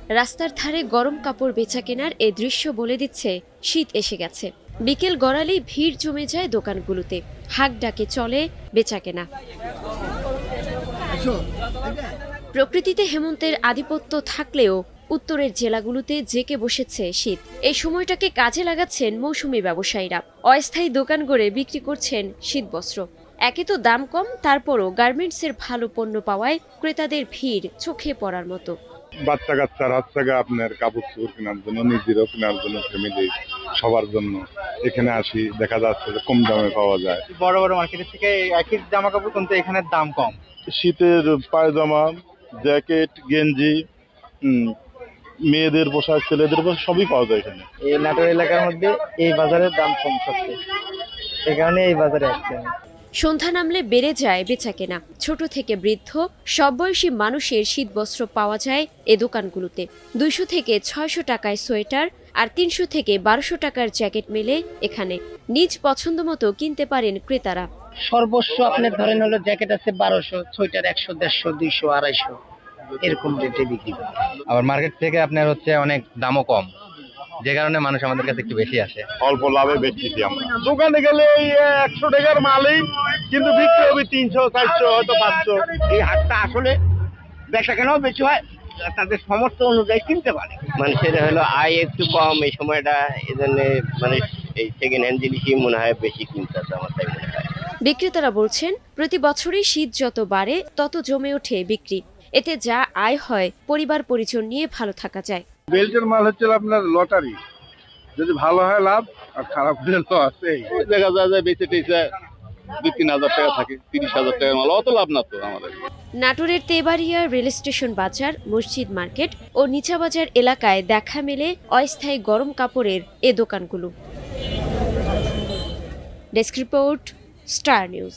রাস্তার ধারে গরম কাপড় বেচাকেনার এই দৃশ্য বলে দিচ্ছে শীত এসে গেছে। বিকেল গড়ালেই ভিড় জমে যায় দোকানগুলোতে, হাঁক ডাকে চলে বেচাকেনা। প্রকৃতিতে হেমন্তের আধিপত্য থাকলেও উত্তরের জেলাগুলোতে জেঁকে বসেছে শীত। এই সময়টাকে কাজে লাগাচ্ছেন মৌসুমী ব্যবসায়ীরা। অস্থায়ী দোকান গড়ে বিক্রি করছেন শীতবস্ত্র। একে তো দাম কম, তারপরও গার্মেন্টসের ভালো পণ্য পাওয়ায় ক্রেতাদের ভিড় চোখে পড়ার মতো। বাচ্চা কাচ্চার হচ্ছে আপনার কাপড় চোপড় কেনার জন্য, নিজেরও কেনার জন্য, ফ্যামিলি সবার জন্য এখানে আসি। দেখা যাচ্ছে যে কম দামে পাওয়া যায়। বড় বড় মার্কেটের থেকে একই জামা কাপড় কিন্তু এখানে দাম কম। শীতের পায়জামা, জ্যাকেট, গেঞ্জি, মেয়েদের পোশাক, ছেলেদের পোশাক সবই পাওয়া যায় এখানে। এই নাটোর এলাকার মধ্যে এই বাজারের দাম কম সবচেয়ে, এই কারণে এই বাজারে আসছে আমি। সন্ধ্যা নামলে বেড়ে যায় বেচাকেনা। ছোট থেকে বৃদ্ধ সব বয়সী মানুষের শীতবস্ত্র পাওয়া যায় এ দোকানগুলোতে। 200 থেকে 600 টাকায় সোয়েটার আর 300 থেকে 1200 টাকার জ্যাকেট মেলে এখানে। নিজ পছন্দ মতো কিনতে পারেন ক্রেতারা। সর্বস্ব আপনার ধরেন হলো জ্যাকেট আছে 1200, সোয়েটার 100, 150, 200, 250 এরকম রেটে বিক্রি করে। আবার মার্কেট থেকে আপনার হচ্ছে অনেক দামও কম, যে কারণে মানুষ আমাদের কাছে একটু বেশি আসে। অল্প লাভে বেচতেছি আমরা। দোকানে গেলে এই 100 টাকার মালই কিন্তু বিক্রি হবে 300, 400, হয়তো 500। এই হাটটা আসলে বেচা কেনাও বেশি হয়, তাদের সমর্থ অনুযায়ী কিনতে পারে। মানুষের হলো আয় একটু কম এই সময়টা, এজন্য মানে এই সেকেন্ড হ্যান্ড জিনিসই মনে হয় বেশি কিনতে আছে আমার তাই মনে হয়। বিক্রেতারা বলছেন, প্রতি বছরই শীত যত বাড়ে তত জমে ওঠে বিক্রি। এতে যা আয় হয় পরিবার পরিজন নিয়ে ভালো থাকা যায়। বেল্টের মাল হচ্ছে আপনার লটারি, যদি ভালো হয় লাভ আর খারাপ হলে লস। দেখা যায় যে বেঁচে টেচে 2-3 হাজার টাকা থাকে, 30,000 টাকার মাল অত লাভ না তো আমাদের। নাটোরের তেবাড়িয়া রেল স্টেশন বাজার, মসজিদ মার্কেট ও নিচা বাজার এলাকায় দেখা মেলে অস্থায়ী গরম কাপড়ের এ দোকানগুলো। Desk report, star news.